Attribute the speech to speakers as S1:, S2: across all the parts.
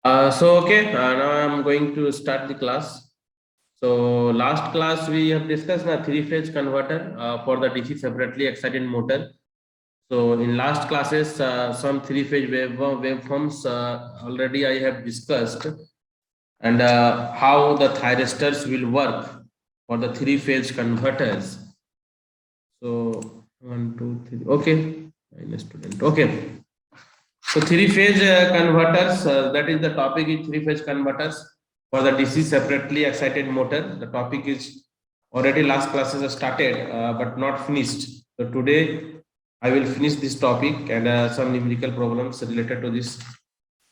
S1: Now I'm going to start the class. So last class we have discussed a three-phase converter for the DC separately excited motor. So in last classes, some three-phase waveforms already I have discussed, and how the thyristors will work for the three-phase converters. So 1, 2, 3. Okay, minus student. Okay. So three-phase converters, that is the topic is three-phase converters for the DC separately excited motor. The topic is already last classes are started, but not finished. So today I will finish this topic and some numerical problems related to this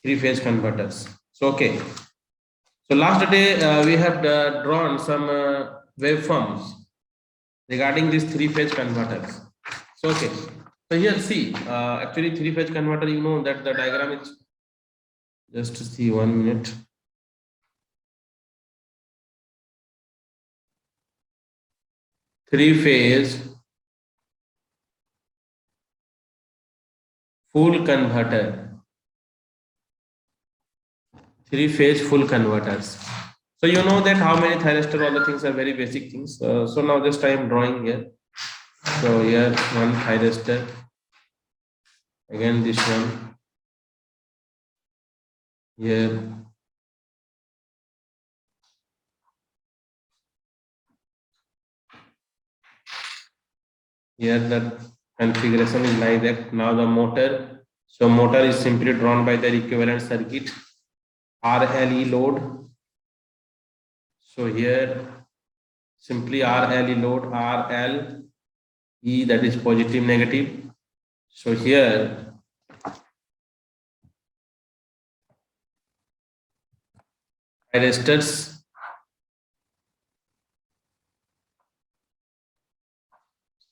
S1: three-phase converters. So okay. So last day we have drawn some waveforms regarding these three-phase converters. So okay. So here see, actually three-phase converter, you know that the diagram is, just see 1 minute. Three-phase full converter. Three-phase full converters. So you know that how many thyristor, all the things are very basic things. So now just I am drawing here. So here one thyristor. Again this one. Here. Here the configuration is like that. Now the motor. So motor is simply drawn by the equivalent circuit. RLE load. So here simply RLE load, RLE, that is positive negative. So here thyristors,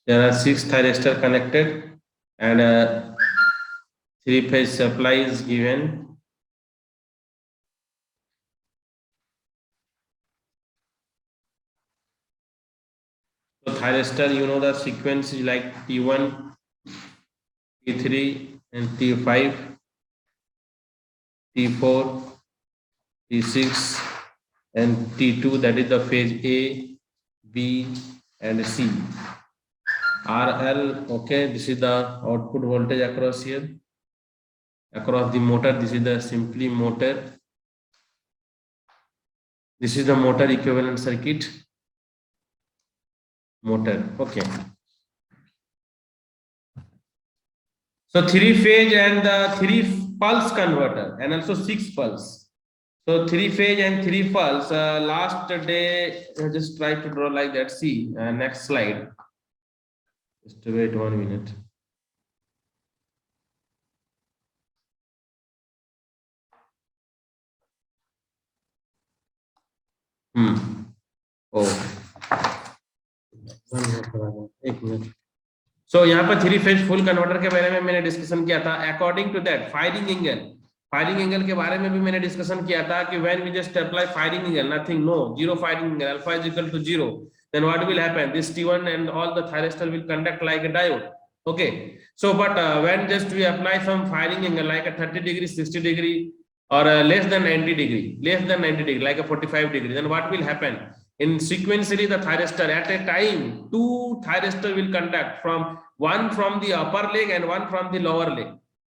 S1: there are 6 thyristors connected and three-phase supply is given. So thyristor, you know the sequence is like T1, T3 and T5, T4, T6 and T2, that is the phase A, B and C. RL, okay, this is the output voltage across here, across the motor. This is the simply motor. This is the motor equivalent circuit. Motor, okay. So three-phase and the three-pulse converter and also 6 pulse. So three-phase and 3 pulse. Last day, just try to draw like that. See, next slide. Just wait 1 minute. Oh. एक minute. So यहाँ पर three phase full converter के बारे में मैंने discussion किया था. According to that firing angle के बारे में भी मैंने डिस्कशन किया था कि when we just apply firing angle, nothing, no, zero firing angle, alpha is equal to 0, then what will happen? This T1 and all the thyristor will conduct like a diode. Okay, so but when just we apply some firing angle like a 30 degree, 60 degree or less than 90 degree, like a 45 degree, then what will happen? In sequentially the thyristor at a time, 2 thyristor will conduct, from one from the upper leg and one from the lower leg.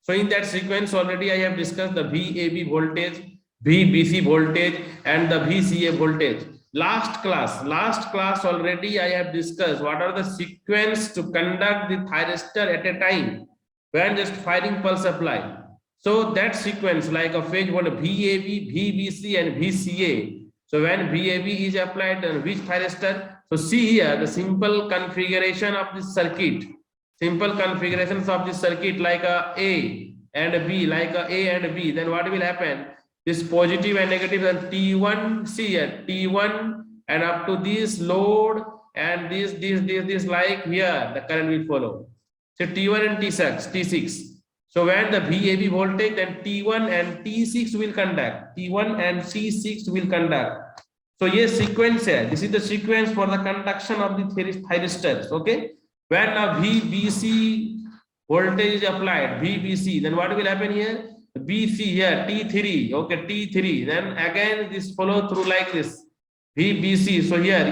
S1: So in that sequence already I have discussed the VAB voltage, VBC voltage and the VCA voltage. Last class already I have discussed what are the sequence to conduct the thyristor at a time when just firing pulse apply. So that sequence like a phase voltage VAB, VBC and VCA. So when VAB is applied, then which thyristor? So see here the simple configuration of this circuit. Simple configurations of this circuit like a and B, like a and B. Then what will happen? This positive and negative, and T1, see here, T1 and up to this load and this like here, the current will follow. So T1 and T6. So when the VAB voltage, then T1 and T6 will conduct. T1 and C6 will conduct. So yes, sequence here. This is the sequence for the conduction of the thyristors. Okay. When a VBC voltage is applied, VBC, then what will happen here? BC here T3, okay, T3. Then again this follow through like this. VBC. So here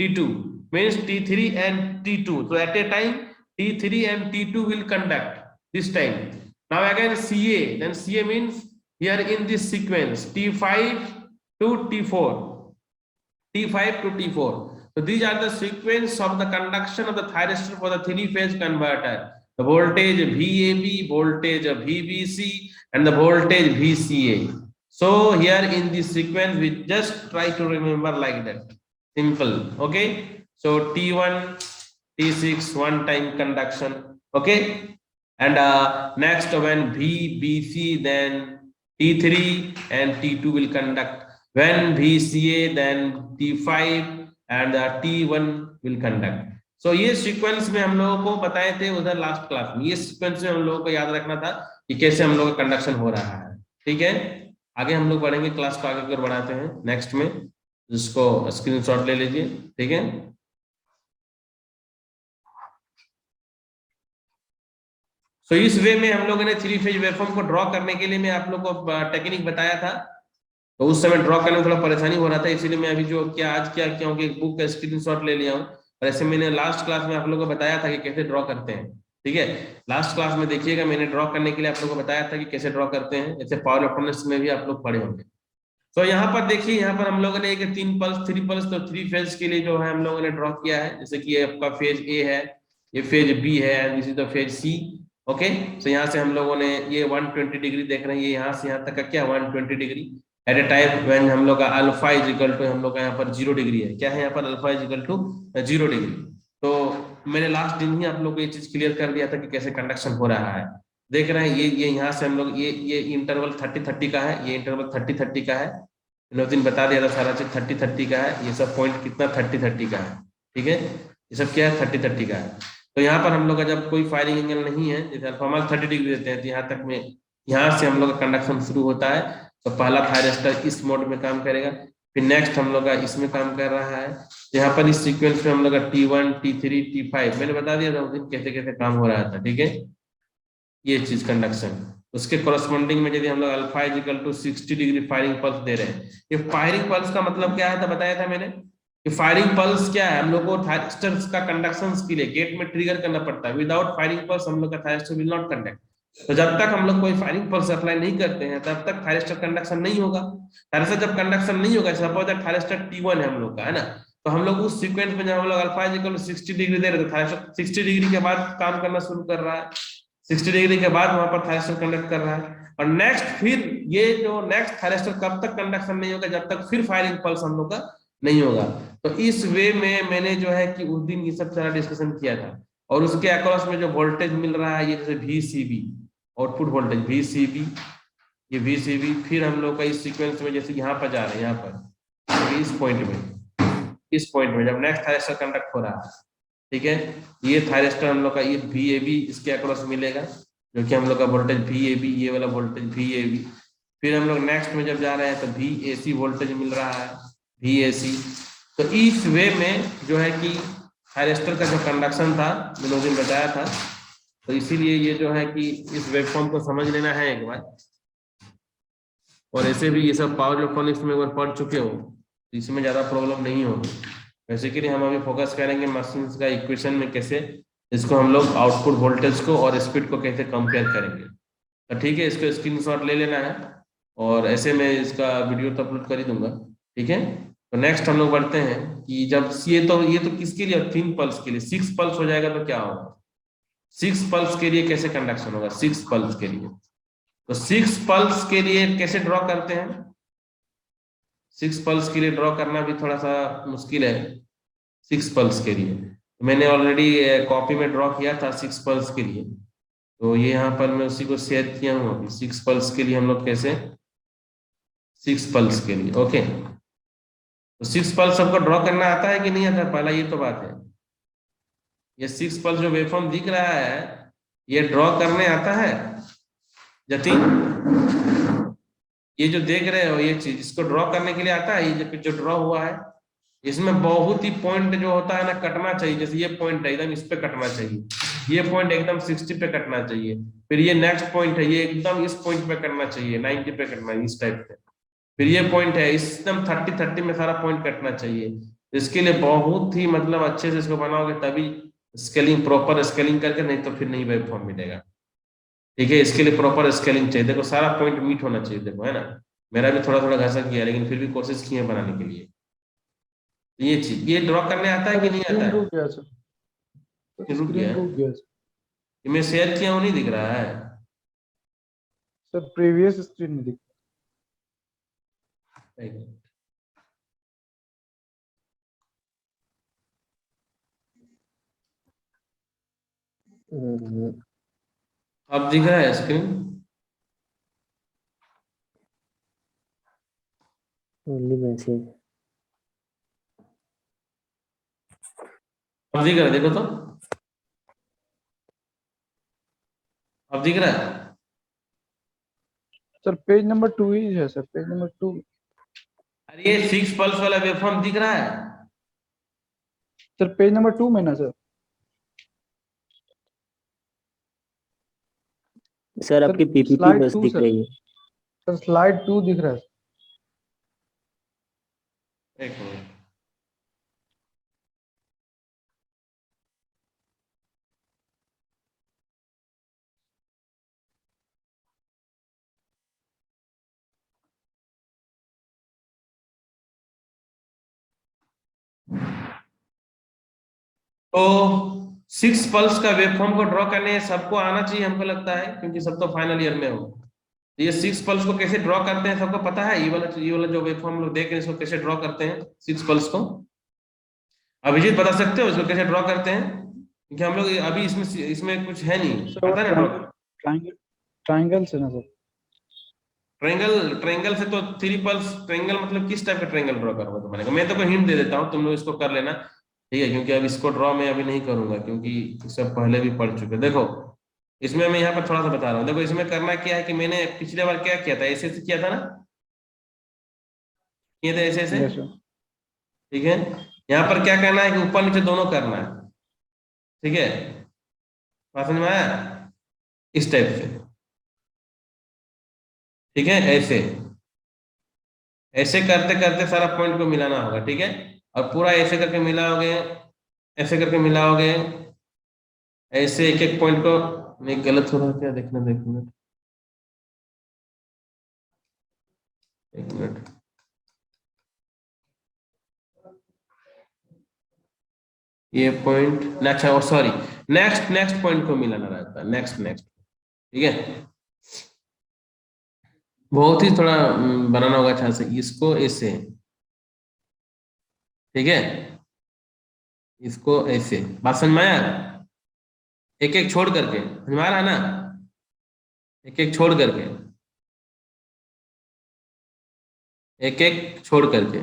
S1: T2 means T3 and T2. So at a time T3 and T2 will conduct this time. Now again CA. Then CA means here in this sequence T5 to T4. T5 to T4. So these are the sequence of the conduction of the thyristor for the three-phase converter. The voltage VAB, voltage VBC, and the voltage VCA. So here in this sequence, we just try to remember like that. Simple. Okay. So T1, T6, one time conduction. Okay. And next when VBC, then T3 and T2 will conduct. When VCA, then T5 and T1 will conduct. So ये sequence में हम लोगों को बताए थे उधर last class में, ये सीक्वेंस में हम लोगों को याद रखना था कि कैसे हम लोग का कंडक्शन हो रहा है। ठीक है, आगे हम लोग बढ़ेंगे, क्लास को आगे बढ़ाते हैं नेक्स्ट में, जिसको स्क्रीनशॉट ले लीजिए। ठीक है, सो इस वे में हम लोगों ने थ्री फेज वेवफॉर्म को ड्रॉ करने के लिए मैं आप लोग को टेक्निक बताया था, तो उस समय ड्रॉ करने में थोड़ा परेशानी हो रहा था, इसीलिए मैं अभी जो आज क्या हूँ कि एक बुक का स्क्रीनशॉट ले लिया हूँ। और ऐसे मैंने लास्ट क्लास में आप लोगों को बताया था कि कैसे ड्रॉ करते हैं। ठीक है, लास्ट क्लास में देखिएगा मैंने ड्रॉ करने के लिए आप लोगों को बताया था कि कैसे ड्रॉ करते हैं, जैसे पावर इलेक्ट्रॉनिक्स में भी आप लोग पढ़े होंगे। तो यहाँ पर देखिए, यहाँ पर हम लोगों ने एक 3 पल्स 3 पल्स तो 3 फेज के लिए जो है हम लोगों ने ड्रॉ किया है, जैसे कि ये आपका फेज ए है, ये फेज बी है, this is the phase C. Okay, तो यहाँ से हम लोगों ने ये 120 डिग्री देख रहे हैं, ये यहाँ से यहाँ तक का क्या 120 degree at A time when हम लोग का अल्फा इज इक्वल टू हम लोग का यहाँ पर 0 डिग्री है। क्या है यहाँ पर? Alpha is equal to 0 degree. तो मैंने लास्ट दिन ही आप लोग को ये चीज क्लियर कर दिया था कि कैसे कंडक्शन हो रहा है। देख रहे हैं ये यहाँ से हम लोग ये इंटरवल 30-30 का है, ये इंटरवल 30-30 का है, दिन बता दिया था सारा चीज 30-30 का है, ये सब पॉइंट कितना 30-30 का है। ठीक है, ये सब क्या है 30-30 का है। तो यहाँ पर हम लोग का जब कोई फायरिंग एंगल नहीं है, जैसे अल्फा मान 30 डिग्री देते हैं, तो यहाँ तक में यहाँ से हम लोग का कंडक्शन शुरू होता है। तो पहला थायरिस्टर इस मोड में काम करेगा, फिर नेक्स्ट हम लोग का इसमें काम कर रहा है। यहाँ पर इस सीक्वेंस में हम लोग का T1, T3, T5 मैंने बता दिया था उस दिन कैसे कैसे काम हो रहा था। ठीक है, ये चीज कंडक्शन, उसके कोरस्पॉन्डिंग में यदि हम लोग alpha is equal to 60 degree firing pulse दे रहे हैं। ये फायरिंग पल्स का मतलब क्या है था, बताया था मैंने कि फायरिंग पल्स क्या है, हम लोग को थायरिस्टर्स का कंडक्शन के लिए गेट में ट्रिगर करना पड़ता है। विदाउट फायरिंग पल्स हम लोग का थायरिस्टर विल नॉट कंडक्ट। तो जब तक हम लोग कोई फायरिंग पल्स अप्लाई नहीं करते हैं तब तक थायरिस्टर कंडक्शन नहीं होगा। थायरिस्टर जब कंडक्शन नहीं होगा, सपोज दैट थायरिस्टर T1 है हम लोग का, है ना, तो हम लोग उस सीक्वेंस में जब हम लोग alpha is equal to 60 degree दे रहे हैं, तो थायरिस्टर 60 डिग्री के बाद काम करना शुरू कर रहा है, 60 डिग्री के बाद वहां पर थायरिस्टर कंडक्ट कर रहा है। और नेक्स्ट फिर ये जो नेक्स्ट थायरिस्टर कब तक कंडक्शन नहीं होगा, जब तक फिर फायरिंग पल्स हम लोग का नहीं होगा। तो इस वे में मैंने जो है कि उस दिन ये सब सारा डिस्कशन किया था। और उसके अक्रॉस में जो वोल्टेज मिल रहा है, ये जैसे VCB आउटपुट वोल्टेज VCB, ये VCB, फिर हम लोग का इस सीक्वेंस में जैसे यहाँ पर जा रहे हैं, यहाँ पर तो इस पॉइंट में जब नेक्स्ट थायरिस्टर कंडक्ट हो रहा है, ठीक है, ये थायरिस्टर हम लोग का ये VAB इसके अक्रॉस मिलेगा, जो कि हम लोग का वोल्टेज VAB, ये वाला वोल्टेज VAB। फिर हम लोग नेक्स्ट में जब जा रहे हैं तो VAC वोल्टेज मिल रहा है, VAC। तो इस वे में जो है कि थायरिस्टर का जो कंडक्शन था मैंने उस दिन बताया था, तो इसीलिए ये जो है कि इस वेवफॉर्म को समझ लेना है एक बार। और ऐसे भी ये सब पावर इलेक्ट्रॉनिक्स में एक बार पढ़ चुके हो, तो इसमें ज्यादा प्रॉब्लम नहीं होगी। बेसिकली हम अभी फोकस करेंगे मशीन का इक्वेशन में कैसे इसको हम लोग आउटपुट वोल्टेज को और स्पीड को कैसे कंपेयर करेंगे। तो ठीक है, इसको स्क्रीनशॉट ले लेना है, और ऐसे मैं इसका वीडियो तो अपलोड कर ही दूंगा। ठीक है, तो नेक्स्ट हम लोग बढ़ते हैं कि जब ये तो किसके लिए, 3 पल्स के लिए। 6 पल्स हो जाएगा तो क्या होगा, 6 पल्स के लिए कैसे कंडक्शन होगा 6 पल्स के लिए। तो 6 पल्स के लिए कैसे ड्रॉ करते हैं, 6 पल्स के लिए ड्रॉ करना भी थोड़ा सा मुश्किल है। 6 पल्स के लिए मैंने ऑलरेडी कॉपी में ड्रॉ किया था 6 पल्स के लिए, तो ये यहाँ पर मैं उसी को शेयर किया हूँ अभी। 6 पल्स के लिए हम लोग कैसे, 6 पल्स के लिए ओके। तो 6 पल्स सबको ड्रॉ करना आता है कि नहीं आता, पहला ये तो बात है। ये 6 पल्स जो वेवफॉर्म दिख रहा है, ये ड्रॉ करने आता है जतिन? ये जो देख रहे हो ये चीज, इसको ड्रॉ करने के लिए आता है? ये जो ड्रॉ हुआ है, इसमें बहुत ही पॉइंट जो होता है ना कटना चाहिए। जैसे ये पॉइंट एकदम इस पे कटना चाहिए, ये पॉइंट एकदम 60 पे कटना चाहिए, फिर ये नेक्स्ट पॉइंट है, ये एकदम इस पॉइंट पे करना चाहिए, 90 पे करना है इस टाइप से। फिर ये पॉइंट है एकदम 30-30 में सारा पॉइंट कटना चाहिए। इसके लिए बहुत ही मतलब अच्छे से इसको बनाओगे तभी स्केलिंग, प्रॉपर स्केलिंग करके, नहीं तो फिर नहीं वेब फॉर्म मिलेगा। ठीक है, इसके लिए प्रॉपर स्केलिंग चाहिए। देखो सारा पॉइंट मीट होना चाहिए, देखो है ना, मेरा भी थोड़ा थोड़ा घसा किया लेकिन फिर भी कोशिश की है बनाने के लिए। ये चीज, ये ड्रॉ करने आता है कि नहीं आता
S2: स्क्रीन
S1: है?
S2: रुक गया सर,
S1: रुक गया
S2: स्क्रीन
S1: है?
S2: रुक गया सर।
S1: ये मैं शेयर किया हूँ नहीं दिख रहा है?
S2: सर प्रीवियस स्क्रीन में दिख।
S1: अब दिख रहा है स्क्रीन?
S3: Only message.
S1: अब दिख रहा है, देखो तो, अब दिख रहा है?
S2: सर पेज नंबर 2 ही है सर, पेज नंबर 2।
S1: अरे ये 6 पल्स वाला वेवफॉर्म दिख रहा है?
S2: सर पेज नंबर 2 में ना सर।
S3: सर आपकी पीपीटी
S2: स्लाइड
S3: बस
S2: 2
S3: दिख
S2: सर,
S3: रही है।
S2: सर स्लाइड 2 दिख रहा है।
S1: एक मिनट, तो 6 पल्स का वेवफॉर्म को ड्रॉ करने सबको आना चाहिए हमको लगता है, क्योंकि सब तो फाइनल ईयर में हो। तो ये 6 पल्स को कैसे ड्रॉ करते हैं सबको पता है? ये वाला जो वेवफॉर्म लोग देख रहे हैं इसको कैसे ड्रॉ करते हैं 6 पल्स को? अभिजीत बता सकते हो इसको कैसे ड्रॉ करते हैं? क्योंकि हम लोग अभी इसमें इसमें कुछ है नहीं,
S2: सर
S1: पता है ना ड्रॉ?
S2: ट्रायंगल, ट्रायंगल से ना सर।
S1: ट्रायंगल, ट्रायंगल से तो 3 पल्स ट्रायंगल मतलब किस टाइप का ट्रायंगल ड्रॉ करूंगा तुम्हारे को? मैं तो कोई हिंट दे देता हूँ, तुम लोग इसको कर लेना। ठीक है, क्योंकि अब इसको ड्रॉ मैं अभी नहीं करूंगा क्योंकि इससे पहले भी पढ़ चुके। देखो इसमें मैं यहाँ पर थोड़ा सा बता रहा हूँ। देखो इसमें करना क्या है कि मैंने पिछले बार क्या किया था, ऐसे ऐसे किया था ना, किए थे ऐसे ऐसे।
S2: Yes sir.
S1: ठीक है, यहाँ पर क्या करना है कि ऊपर नीचे दोनों करना है। ठीक है, बात समझ में आया? इस टाइप से, ठीक है, ऐसे ऐसे करते करते सारा पॉइंट को मिलाना होगा। ठीक है, और पूरा ऐसे करके मिलाओगे, ऐसे करके मिलाओगे, ऐसे एक एक पॉइंट को। नहीं गलत हो रहा है क्या, देखना, देखना, एक मिनट। ये पॉइंट, अच्छा सॉरी, नेक्स्ट नेक्स्ट पॉइंट को मिलाना रहता है, नेक्स्ट नेक्स्ट। ठीक है, बहुत ही थोड़ा बनाना होगा अच्छा से इसको ऐसे। ठीक है, इसको ऐसे, बात समझ में आया? एक एक छोड़ करके, समझ में आ रहा है ना? एक एक छोड़ करके, एक एक छोड़ करके,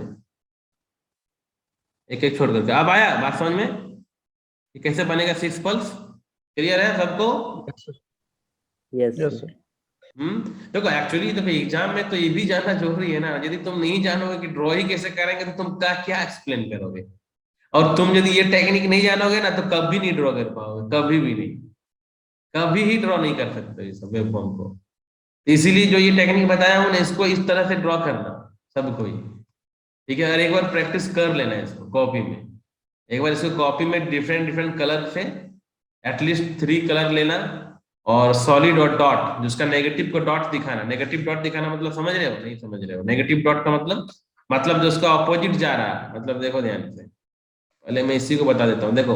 S1: एक एक छोड़ करके। अब आया बात समझ में? ये कैसे बनेगा 6 पल्स? क्लियर है सबको?
S2: Yes sir.
S3: Yes
S2: yes
S3: sir.
S2: Sir.
S1: देखो एक्चुअली देखो एग्जाम में तो ये भी जानना जरूरी है ना। यदि तुम नहीं जानोगे कि ड्रॉ ही कैसे करेंगे तो तुम क्या क्या एक्सप्लेन करोगे? और तुम यदि ये टेक्निक नहीं जानोगे ना तो कभी नहीं ड्रॉ कर पाओगे, कभी भी नहीं, कभी ही ड्रॉ नहीं कर सकते इस वेवफॉर्म को। इसीलिए जो ये टेक्निक बताया हूं ना, इसको इस तरह से ड्रॉ करना सबको ही। ठीक है, और एक बार प्रैक्टिस कर लेना है इसको कॉपी में। एक बार इसको कॉपी में डिफरेंट डिफरेंट कलर से एटलीस्ट 3 कलर लेना, और सॉलिड और डॉट, जिसका नेगेटिव को डॉट दिखाना। नेगेटिव डॉट दिखाना मतलब समझ रहे हो? नहीं समझ रहे हो? नेगेटिव डॉट का मतलब जो उसका ऑपोजिट जा रहा है, मतलब देखो ध्यान से, पहले मैं इसी को बता देता हूँ। देखो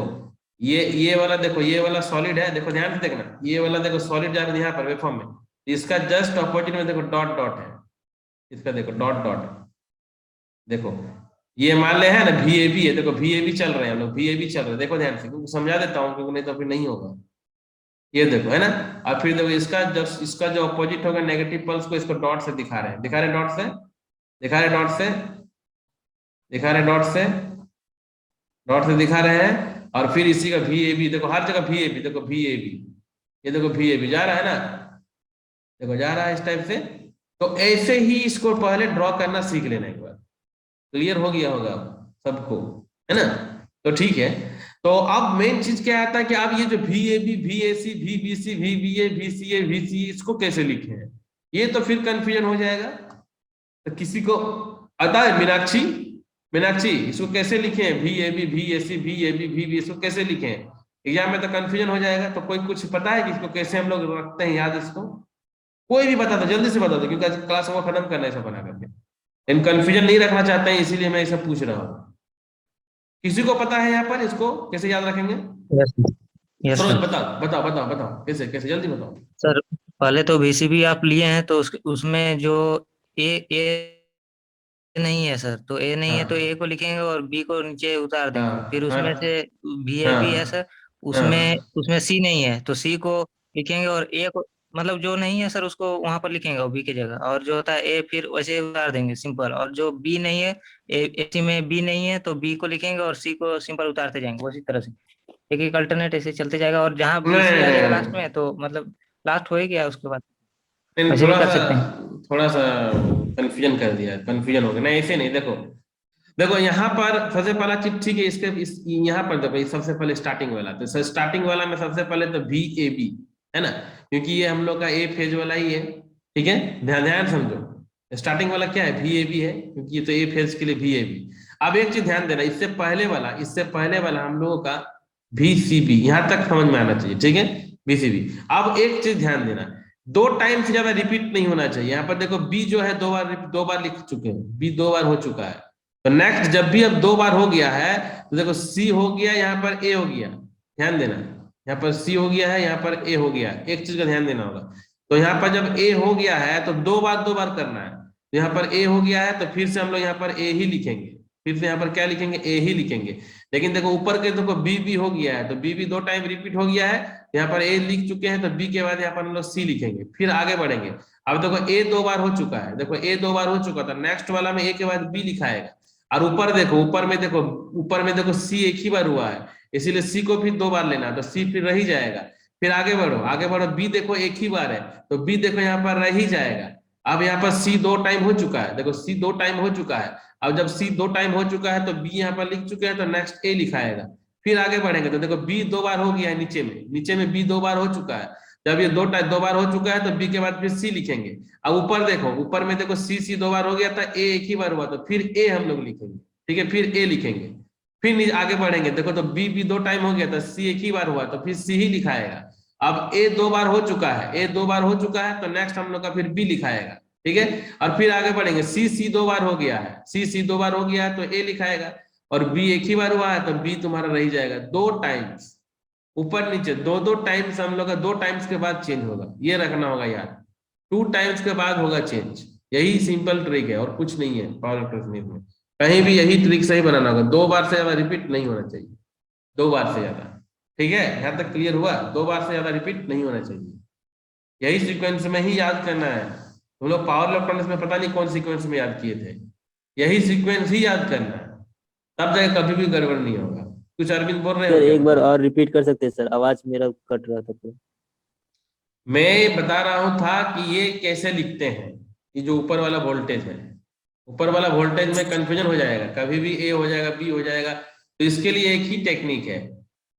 S1: ये वाला, देखो ये वाला सॉलिड है, देखो ध्यान से देखना, ये वाला देखो सॉलिड जा रहा है यहाँ पर वेवफॉर्म में, इसका जस्ट ऑपोजिट में देखो डॉट डॉट है, इसका देखो डॉट डॉट। देखो ये मान ले है ना VAB है, देखो VAB चल रहे हैं हम लोग, VAB चल रहे हैं, देखो ध्यान से, क्योंकि समझा देता हूँ क्योंकि नहीं तो फिर नहीं होगा। ये देखो है ना, और फिर देखो इसका जो अपोजिट होगा नेगेटिव पल्स को, इसको डॉट से दिखा रहे हैं, दिखा रहे डॉट से, दिखा रहे डॉट से, दिखा रहे डॉट से, डॉट से दिखा रहे हैं। और फिर इसी का VAB, देखो हर जगह VAB, देखो VAB, ये देखो VAB जा रहा है ना, देखो जा रहा है इस टाइप से। तो ऐसे ही इसको पहले ड्रॉ करना सीख लेना एक बार, क्लियर हो गया होगा सबको, है ना? तो ठीक है, तो अब मेन चीज क्या आता है कि अब ये जो VAB, VAC, VBC, VBA, VCA, VCE इसको कैसे लिखे हैं, ये तो फिर कंफ्यूजन हो जाएगा। तो किसी को आता है? मीनाक्षी, मीनाक्षी इसको कैसे लिखे हैं? VAB, VAC, VAB, VB इसको कैसे लिखे हैं? एग्जाम में तो कंफ्यूजन हो जाएगा। तो कोई कुछ पता है कि इसको कैसे हम लोग रखते हैं याद इसको? कोई भी बता दो, जल्दी से बता दो, क्योंकि आज क्लास को खत्म करना है सब बना करके। इन कंफ्यूजन नहीं रखना चाहते हैं, इसीलिए मैं ये सब पूछ रहा हूँ। किसी को पता है यहाँ पर इसको कैसे याद रखेंगे?
S4: Yes yes
S1: Saroj
S4: sir.
S1: बताओ बताओ बताओ बताओ, कैसे कैसे, जल्दी बताओ।
S4: सर पहले तो VCB आप लिए हैं तो उसमें जो ए नहीं है सर, तो ए नहीं है तो
S1: हाँ
S4: ए को लिखेंगे और बी को नीचे उतार देंगे।
S1: हाँ
S4: फिर उसमें
S1: हाँ
S4: से VAB है
S1: हाँ
S4: सर, उसमें
S1: हाँ
S4: उसमें C नहीं है तो C को लिखेंगे और ए को, मतलब जो नहीं है सर उसको वहां पर लिखेंगे और बी की जगह, और जो होता है ए फिर वैसे उतार देंगे सिंपल। और जो बी नहीं है, AC में बी नहीं है तो बी को लिखेंगे और C को सिंपल उतारते जाएंगे उसी तरह से। एक एक अल्टरनेट ऐसे चलते जाएगा, और जहाँ BC आ जाएगा लास्ट
S1: नहीं
S4: में तो मतलब लास्ट हो ही गया उसके बाद।
S1: नहीं,
S4: ऐसे भी कर सकते हैं।
S1: थोड़ा सा कंफ्यूजन कर दिया, कंफ्यूजन हो गया। नहीं ऐसे नहीं, देखो देखो यहाँ पर सबसे पहला चीज ठीक है, यहाँ पर देखो, ये सबसे पहले स्टार्टिंग वाला, तो स्टार्टिंग वाला में सबसे पहले तो VAB है ना, क्योंकि ये हम लोग का ए फेज वाला ही है। ठीक है, ध्यान ध्यान समझो, स्टार्टिंग वाला क्या है? VAB है, क्योंकि ये तो ए फेज के लिए VAB। अब एक चीज ध्यान देना, इससे पहले वाला हम लोगों का VCB, यहाँ तक समझ में आना चाहिए। ठीक है, VCB। अब एक चीज ध्यान देना, दो टाइम से ज्यादा रिपीट नहीं होना चाहिए। यहाँ पर देखो बी जो है दो बार लिख चुके हैं, बी 2 बार हो चुका है। तो नेक्स्ट जब भी अब 2 बार हो गया है तो देखो C हो गया, यहाँ पर A हो गया, ध्यान देना, यहाँ पर C हो गया है, यहाँ पर A हो गया। एक चीज का ध्यान देना होगा, तो यहाँ पर जब A हो गया है तो 2 बार करना है। तो यहाँ पर A हो गया है तो फिर से हम लोग यहाँ पर A ही लिखेंगे, फिर से यहाँ पर क्या लिखेंगे? A ही लिखेंगे। लेकिन देखो ऊपर के देखो B हो गया है, तो B 2 टाइम रिपीट हो गया है, यहाँ पर A लिख चुके हैं, तो B के बाद यहाँ पर हम लोग C लिखेंगे, फिर आगे बढ़ेंगे। अब देखो A 2 बार हो चुका है, देखो A 2 बार हो चुका था, नेक्स्ट वाला में A के बाद B लिखाएगा। और ऊपर देखो, ऊपर में देखो C एक ही बार हुआ है, इसीलिए C को फिर 2 बार लेना, तो C फिर रह ही जाएगा। फिर आगे बढ़ो, B देखो एक ही बार है, तो B देखो यहाँ पर रह ही जाएगा। अब यहाँ पर C 2 टाइम हो चुका है, देखो C 2 टाइम हो चुका है। अब जब C 2 टाइम हो चुका है तो B यहाँ पर लिख चुके हैं, तो नेक्स्ट A लिखाएगा। फिर आगे बढ़ेंगे तो देखो B 2 बार हो गया है, नीचे में B 2 बार हो चुका है। जब ये 2 बार हो चुका है तो B के बाद फिर C लिखेंगे। अब ऊपर देखो, ऊपर में देखो C 2 बार हो गया था, A एक ही बार हुआ, तो फिर A हम लोग लिखेंगे। ठीक है, फिर A लिखेंगे, फिर आगे बढ़ेंगे, देखो तो B 2 टाइम हो गया था, C एक ही बार हुआ, तो फिर C ही लिखाएगा। अब A 2 बार हो चुका है, तो नेक्स्ट हम लोग का फिर B लिखाएगा। ठीक है, और फिर आगे बढ़ेंगे, C 2 बार हो गया है, C 2 बार हो गया है तो A लिखाएगा, और B एक ही बार हुआ है तो B तुम्हारा रह जाएगा। 2 टाइम्स ऊपर नीचे, 2 टाइम्स हम लोग का 2 टाइम्स के बाद चेंज होगा, ये रखना होगा यार। 2 टाइम्स के बाद होगा चेंज, यही सिंपल ट्रिक है और कुछ नहीं है पावर इलेक्ट्रॉनिक्स में। कहीं भी यही ट्रिक सही बनाना होगा, 2 बार से ज्यादा रिपीट नहीं होना चाहिए, 2 बार से ज्यादा। ठीक है, यहाँ तक क्लियर हुआ? 2 बार से ज्यादा रिपीट नहीं होना चाहिए, यही सीक्वेंस में ही याद करना है। तुम लोग पावर इलेक्ट्रॉनिक्स में पता नहीं कौन सीक्वेंस में याद किए थे, यही सीक्वेंस ही याद करना है, तब जाके कभी भी गड़बड़ नहीं होगा। कुछ अरविंद बोल रहे हो
S3: सर
S1: क्या?
S3: एक बार और रिपीट कर सकते हैं सर, आवाज मेरा कट रहा था तो।
S1: मैं बता रहा हूं था कि ये कैसे लिखते हैं, ये जो ऊपर वाला वोल्टेज है, ऊपर वाला वोल्टेज में कंफ्यूजन हो जाएगा, कभी भी A हो जाएगा, B हो जाएगा। तो इसके लिए एक ही टेक्निक है,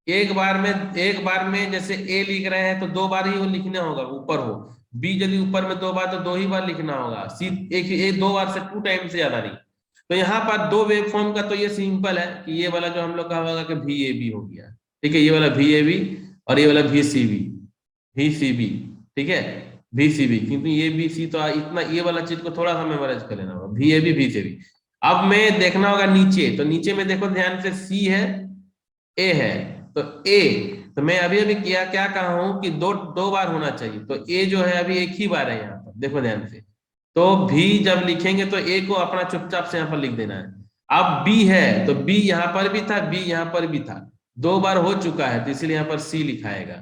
S1: एक बार में जैसे A लिख रहे हैं तो 2 बार ही वो लिखना होगा, ऊपर हो। B यदि ऊपर में 2 बार तो 2 ही बार लिखना होगा। C एक 2 बार से 2 टाइम से ज्यादा नहीं। तो यहाँ पर 2 वेव फॉर्म का तो ये सिंपल है कि ये वाला जो हम लोग का होगा कि VAB हो गया। ठीक है, ये वाला VAB और ये वाला VCB। ठीक है, VCB, क्योंकि ये BC तो इतना, ये वाला चीज को थोड़ा सा मेमोराइज कर लेना होगा, VAB VCB। अब मैं देखना होगा नीचे, तो नीचे में देखो ध्यान से, C है, A है, तो A, तो मैं अभी क्या कहा हूं कि 2 बार होना चाहिए, तो A जो है अभी एक ही बार है यहाँ पर, देखो ध्यान से। तो B जब लिखेंगे तो A को अपना चुपचाप से यहाँ पर लिख देना है। अब B है तो B यहाँ पर भी था, B यहाँ पर भी था, 2 बार हो चुका है तो इसलिए यहाँ पर C लिखाएगा।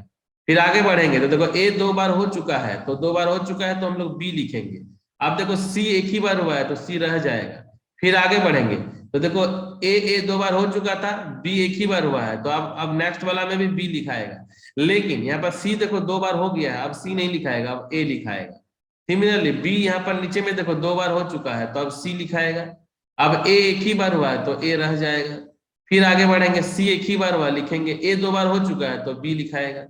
S1: फिर आगे बढ़ेंगे तो देखो A 2 बार हो चुका है, तो 2 बार हो चुका है तो हम लोग B लिखेंगे। अब देखो C एक ही बार हुआ है तो C रह जाएगा। फिर आगे बढ़ेंगे तो देखो A 2 बार हो चुका था, B एक ही बार हुआ है, तो अब नेक्स्ट वाला में भी B लिखाएगा। लेकिन यहाँ पर C देखो 2 बार हो गया है, अब C नहीं लिखाएगा, अब A लिखाएगा। सिमिलरली B यहाँ पर नीचे में देखो 2 बार हो चुका है तो अब C लिखाएगा। अब A एक ही बार हुआ है तो A रह जाएगा। फिर आगे बढ़ेंगे, सी एक ही बार हुआ लिखेंगे, ए 2 बार हो चुका है तो बी लिखाएगा।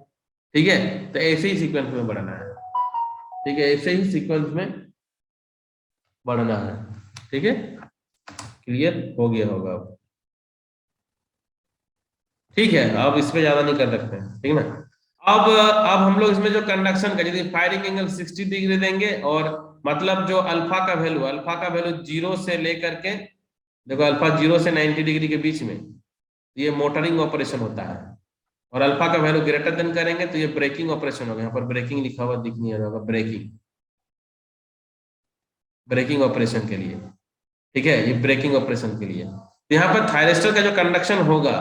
S1: ठीक है, तो ऐसे ही सीक्वेंस में बढ़ना है। ठीक है, ऐसे ही सीक्वेंस में बढ़ना है। ठीक है, क्लियर हो गया होगा अब। ठीक है, अब इस पे ज्यादा नहीं कर सकते हैं, ठीक है ना। अब हम लोग इसमें जो कंडक्शन का, यदि फायरिंग एंगल 60 डिग्री देंगे और मतलब जो अल्फा का वैल्यू 0 से लेकर के, देखो अल्फा 0 से 90 डिग्री के बीच में ये मोटरिंग ऑपरेशन होता है, और अल्फा का वैल्यू ग्रेटर देन करेंगे तो ये ब्रेकिंग ऑपरेशन होगा। यहाँ पर ब्रेकिंग लिखा हुआ दिख नहीं रहा होगा, ब्रेकिंग ऑपरेशन के लिए। ठीक है, ये ब्रेकिंग ऑपरेशन के लिए। तो यहाँ पर थायरिस्टर का जो कंडक्शन होगा,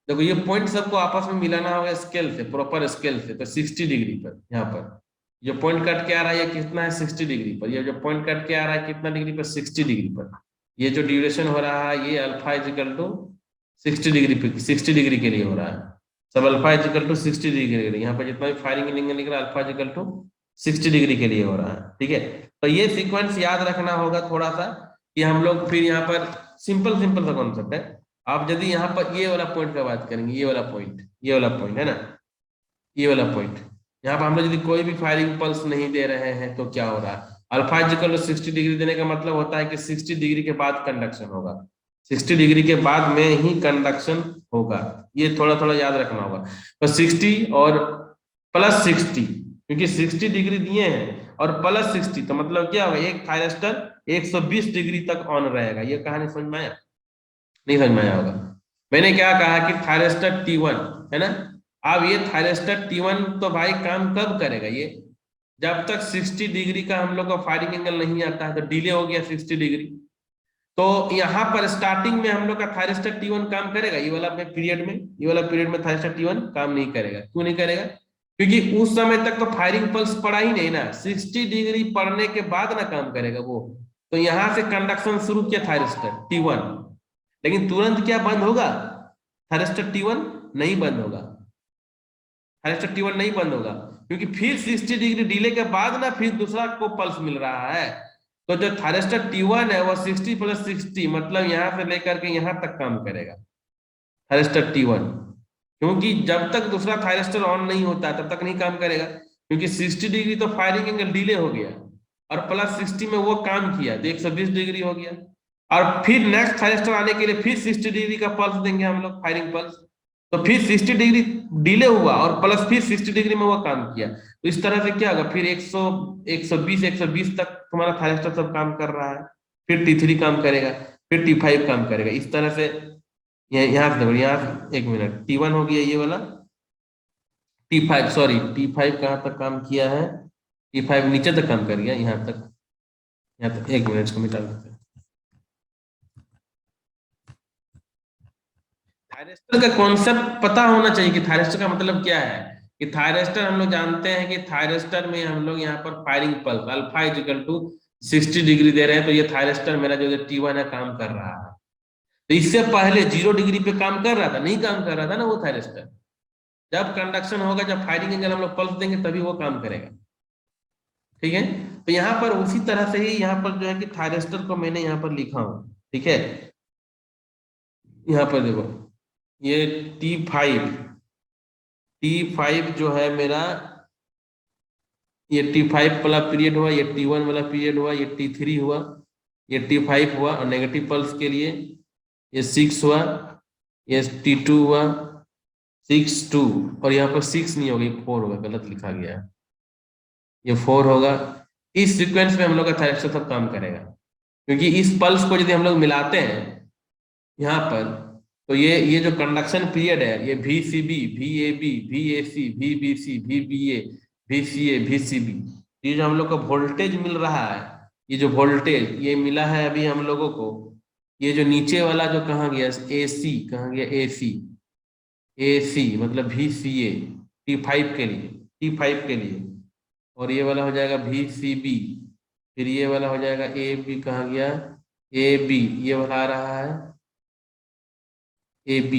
S1: देखो ये पॉइंट सबको आपस में मिलाना होगा स्केल से, प्रॉपर स्केल से, तो 60 डिग्री पर। यहाँ पर जो पॉइंट कट के आ रहा है ये कितना है, 60 डिग्री पर। ये जो पॉइंट कट के आ रहा है कितना डिग्री पर, 60 डिग्री पर। ये जो ड्यूरेशन हो रहा है ये अल्फा इजिकल टू 60 डिग्री पे, 60 डिग्री के लिए हो रहा है। सब अल्फा इजिकल टू 60 डिग्री के लिए, यहाँ पर जितना भी फायरिंग एंगल निकल रहा है अल्फा इजिकल टू 60 डिग्री के लिए हो रहा है। ठीक है, तो ये सीक्वेंस याद रखना होगा थोड़ा सा, कि हम लोग फिर यहाँ पर सिंपल सा कॉन्सेप्ट है। आप यदि यहाँ पर ये वाला पॉइंट का बात करेंगे, ये वाला पॉइंट है ना, ये वाला पॉइंट, यहाँ पर हम लोग यदि कोई भी फायरिंग पल्स नहीं दे रहे हैं तो क्या हो रहा है, अल्फा इक्वल टू 60 डिग्री देने का मतलब होता है कि 60 डिग्री के बाद कंडक्शन होगा, 60 डिग्री के बाद में ही कंडक्शन होगा। ये थोड़ा याद रखना होगा। तो 60 और प्लस 60, क्योंकि 60 डिग्री दिए हैं और प्लस 60, तो मतलब क्या होगा, एक थायरिस्टर 120 डिग्री तक ऑन रहेगा। ये कहानी समझ में आया? नहीं समझ में आया होगा। मैंने क्या कहा कि थायरिस्टर T1 है ना, अब ये थायरिस्टर T1 तो भाई काम कब करेगा, ये जब तक 60 डिग्री का हम लोग का फायरिंग एंगल नहीं आता है, तो डिले हो गया 60 डिग्री। तो यहाँ पर स्टार्टिंग में हम लोग का थायरिस्टर T1 काम करेगा, ये वाला पीरियड में थायरिस्टर T1 काम नहीं करेगा। क्यों नहीं करेगा? क्योंकि उस समय तक तो फायरिंग पल्स पड़ा ही नहीं ना, 60 डिग्री पड़ने के बाद ना काम करेगा वो। तो यहां से कंडक्शन शुरू किया थायरिस्टर T1, लेकिन तुरंत क्या बंद होगा, थायरिस्टर T1 नहीं बंद होगा, थायरिस्टर T1 नहीं बंद होगा, क्योंकि फिर 60 डिग्री डिले के बाद ना फिर दूसरा को पल्स मिल रहा है। तो जो थायरिस्टर T1 है वो 60 प्लस 60 मतलब यहां से लेकर के यहां तक काम करेगा थायरिस्टर T1, क्योंकि जब तक दूसरा थायरिस्टर ऑन नहीं होता तब तक नहीं काम करेगा, क्योंकि 60 डिग्री तो फायरिंग एंगल डिले हो गया और प्लस 60 में वो काम किया तो 120 डिग्री हो गया। और फिर नेक्स्ट थायरिस्टर आने के लिए फिर 60 डिग्री का पल्स देंगे हम लोग, फायरिंग पल्स, तो फिर 60 डिग्री डिले हुआ और प्लस फिर 60 डिग्री में वो काम किया। तो इस तरह से क्या होगा, फिर 120 तक तुम्हारा थायरिस्टर सब काम कर रहा है, फिर T3 काम करेगा, फिर T5 काम करेगा। इस तरह से यहाँ से देखो, यहाँ से 1 मिनट, T1 हो गया ये वाला, T5 सॉरी T5 कहाँ तक काम किया है, T5 नीचे तक काम कर गया, यहाँ तक 1 मिनट इसको मिटा देते हैं। थायरिस्टर का कॉन्सेप्ट पता होना चाहिए कि थायरिस्टर का मतलब क्या है। कि थायरिस्टर हम लोग जानते हैं कि थायरिस्टर में हम लोग यहाँ पर firing pulse alpha equal to 60 degree दे रहे हैं, तो ये थायरिस्टर मेरा जो T1 है काम कर रहा है। तो इससे पहले 0 डिग्री पे काम कर रहा था, नहीं काम कर रहा था ना वो थायरिस्टर। जब कंडक्शन होगा, जब फायरिंग एंगल हम लोग पल्स देंगे तभी वो काम करेगा। ठीक है, तो यहाँ पर उसी तरह से ही यहाँ पर जो है कि थायरिस्टर को मैंने यहाँ पर लिखा हूं। ठीक है, यहाँ पर देखो ये T5 जो है मेरा, ये T5 वाला पीरियड हुआ, ये T1 वाला पीरियड हुआ, ये T3 हुआ, ये T5 हुआ, और नेगेटिव पल्स के लिए ये 6 हुआ, ये T2 हुआ, 6 2, और यहाँ पर 6 नहीं होगा, ये 4 होगा, गलत लिखा गया है, ये 4 होगा। इस सीक्वेंस में हम लोग का थायरिस्टर सब काम करेगा, क्योंकि इस पल्स को यदि हम लोग मिलाते हैं यहाँ पर, तो ये जो कंडक्शन पीरियड है, ये VCB, VAB, VAC, VBC, VBA, VCA, VCB, ये जो हम लोग को वोल्टेज मिल रहा है, ये जो वोल्टेज ये मिला है अभी हम लोगों को, ये जो नीचे वाला जो कहाँ गया, AC कहाँ गया, AC मतलब VCA T5 के लिए, और ये वाला हो जाएगा VCB, फिर ये वाला हो जाएगा AB, कहाँ गया AB, ये वाला आ रहा है AB,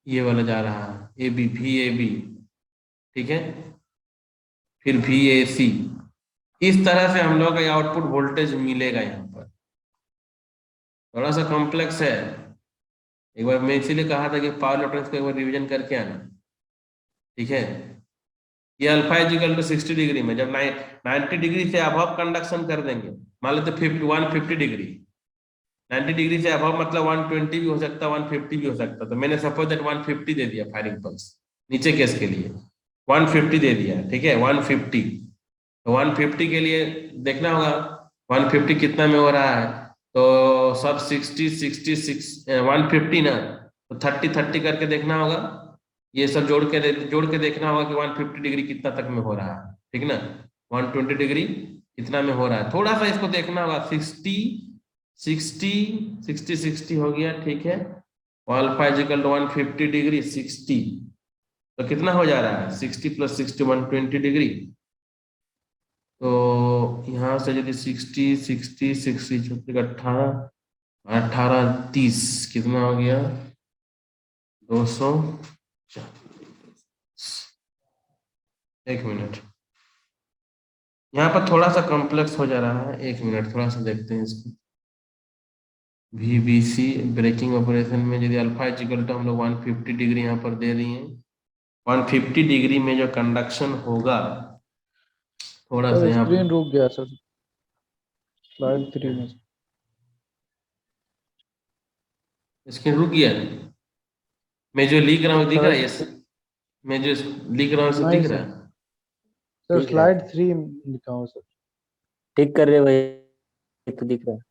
S1: ये वाला जा रहा है AB, VAB, ठीक है, फिर VAC। इस तरह से हम लोग का आउटपुट वोल्टेज मिलेगा। यहाँ पर थोड़ा सा कॉम्प्लेक्स है, एक बार मैं इसीलिए कहा था कि पावर इलेक्ट्रॉनिक्स को एक बार रिवीजन करके आना, ठीक है। ये अल्फा इजिकल टू 60 डिग्री में जब 90 डिग्री से अबव कंडक्शन कर देंगे, मान लेते 150 डिग्री, 90 डिग्री से अबव मतलब 120 भी हो सकता, 150 भी हो सकता, तो मैंने सपोज दैट 150 दे दिया फायरिंग पल्स नीचे केस के लिए, 150 दे दिया, ठीक है 150। तो 150 के लिए देखना होगा 150 कितना में हो रहा है, तो सब 60 66 150 ना, तो 30 30 करके देखना होगा, ये सब जोड़ के देखना होगा कि 150 डिग्री कितना तक में हो रहा है, ठीक ना। 120 डिग्री कितना में हो रहा है, थोड़ा सा इसको देखना होगा, 60 60 60 60 हो गया, ठीक है। अल्फा इजिकल टू 150 डिग्री 60, तो कितना हो जा रहा है 60 प्लस 60 120 डिग्री। तो यहाँ से यदि 60 60 60 18 18 30 कितना हो गया 200, एक मिनट, यहाँ पर थोड़ा सा कॉम्प्लेक्स हो जा रहा है, एक मिनट थोड़ा सा देखते हैं इसको। VBC ब्रेकिंग ऑपरेशन में यदि अल्फा इजिकल टू हम लोग 150 डिग्री यहाँ पर दे रही हैं, 150 डिग्री में जो कंडक्शन होगा, थोड़ा सा
S2: सर
S1: यहाँ
S2: स्क्रीन रुक गया सर, स्लाइड 3 में।
S1: स्क्रीन रुक गया, मैं जो लिख रहा हूँ दिख रहा है,
S2: सर
S1: मैं जो लिख रहा हूँ सब
S2: नहीं
S1: दिख रहा
S2: सर,
S1: है।
S2: सर
S3: ठीक है।
S2: स्लाइड 3 लिखा हूँ सर।
S3: ठीक कर रहे भाई, तो दिख रहा है।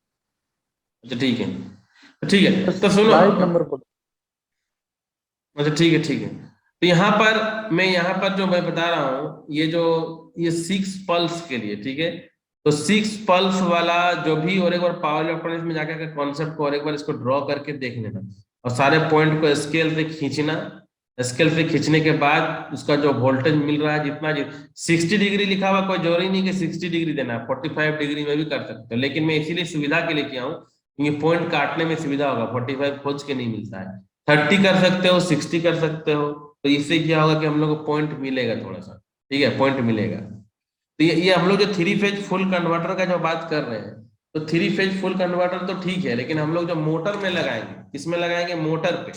S1: अच्छा ठीक है, ठीक है, तो सुनो,
S2: स्लाइड नंबर पर।
S1: अच्छा ठीक है ठीक है। तो यहाँ पर मैं यहाँ पर जो मैं बता रहा हूँ, ये जो ये 6 पल्स के लिए, ठीक है, तो 6 पल्स वाला जो भी, और एक बार पावर इलेक्ट्रॉनिक्स में जाकर के कॉन्सेप्ट को और एक बार इसको ड्रॉ करके देख लेना, और सारे पॉइंट को स्केल से खींचना, स्केल से खींचने के बाद उसका जो वोल्टेज मिल रहा है जितना 60 डिग्री लिखा हुआ, कोई जरूरी नहीं कि 60 डिग्री देना है, 45 डिग्री में भी कर सकते हो, लेकिन मैं इसीलिए सुविधा के लिए किया हूँ, क्योंकि पॉइंट काटने में सुविधा होगा, 45 खोज के नहीं मिलता है, 30 कर सकते हो, 60 कर सकते हो, तो इससे क्या होगा कि हम लोग को पॉइंट मिलेगा थोड़ा सा, ठीक है, पॉइंट मिलेगा। तो ये हम लोग जो 3 फेज फुल कन्वर्टर का जो बात कर रहे हैं, तो 3 फेज फुल कन्वर्टर तो ठीक है, लेकिन हम लोग जो मोटर में लगाएंगे, किसमें लगाएंगे, मोटर पे,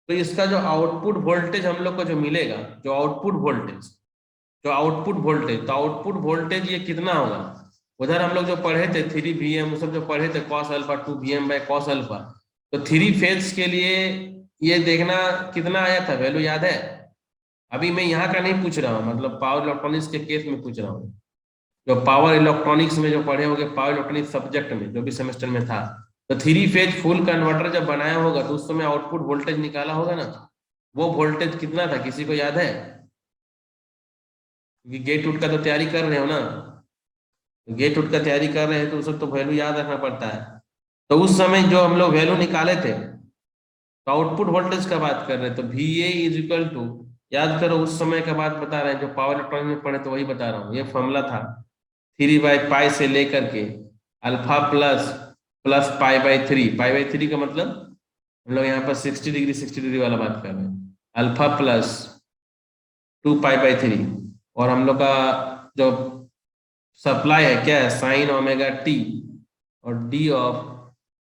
S1: तो इसका जो आउटपुट वोल्टेज हम लोग को जो मिलेगा, जो आउटपुट वोल्टेज, तो आउटपुट वोल्टेज ये कितना होगा, उधर हम लोग जो पढ़े थे 3 VM, सब जो पढ़े थे cos alpha 2 VM by cos alpha, तो 3 फेज के लिए ये देखना कितना आया था, वैल्यू याद है। अभी मैं यहाँ का नहीं पूछ रहा हूँ, मतलब पावर इलेक्ट्रॉनिक्स के केस में पूछ रहा हूँ, जो पावर इलेक्ट्रॉनिक्स में जो पढ़े होंगे, पावर इलेक्ट्रॉनिक्स सब्जेक्ट में जो भी सेमेस्टर में था, तो 3 फेज फुल कन्वर्टर जब बनाया होगा, तो उस समय आउटपुट वोल्टेज निकाला होगा ना, वो वोल्टेज कितना था, किसी को याद है? क्योंकि गेट उट का तो तैयारी कर रहे हो ना, तो गेट उट का तैयारी कर रहे हैं तो उसको तो वैल्यू याद रखना पड़ता है। तो उस समय जो हम लोग वैल्यू निकाले थे, तो आउटपुट वोल्टेज का बात कर रहे हैं, तो VA इज इक्वल टू, याद करो उस समय का बात बता रहे हैं, जो पावर इलेक्ट्रॉनिक में पढ़े तो वही बता रहा हूँ, ये फॉर्मूला था 3/पाई से लेकर के alpha plus plus pi by three का मतलब हम लोग यहाँ पर 60 डिग्री वाला बात कर रहे हैं, अल्फा प्लस 2 पाई बाई 3, और हम लोग का जो सप्लाई है क्या है, साइन ओमेगा टी और डी ऑफ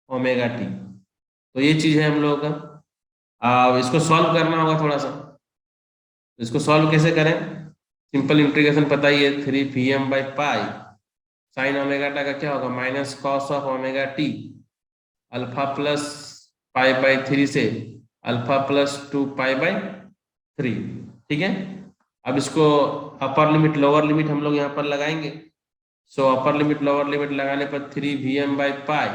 S1: ओमेगा टी, तो ये चीज है हम लोगों का। इसको सॉल्व करना होगा थोड़ा सा, इसको सॉल्व कैसे करें, सिंपल इंटीग्रेशन पता ही है, 3 Vm/पाई साइन ओमेगा टा का क्या होगा, minus cos of omega t, alpha plus पाई/3 से अल्फा प्लस 2 पाई/3, ठीक है। अब इसको अपर लिमिट लोअर लिमिट हम लोग यहाँ पर लगाएंगे, so upper limit lower limit लगाने पर 3 Vm/पाई,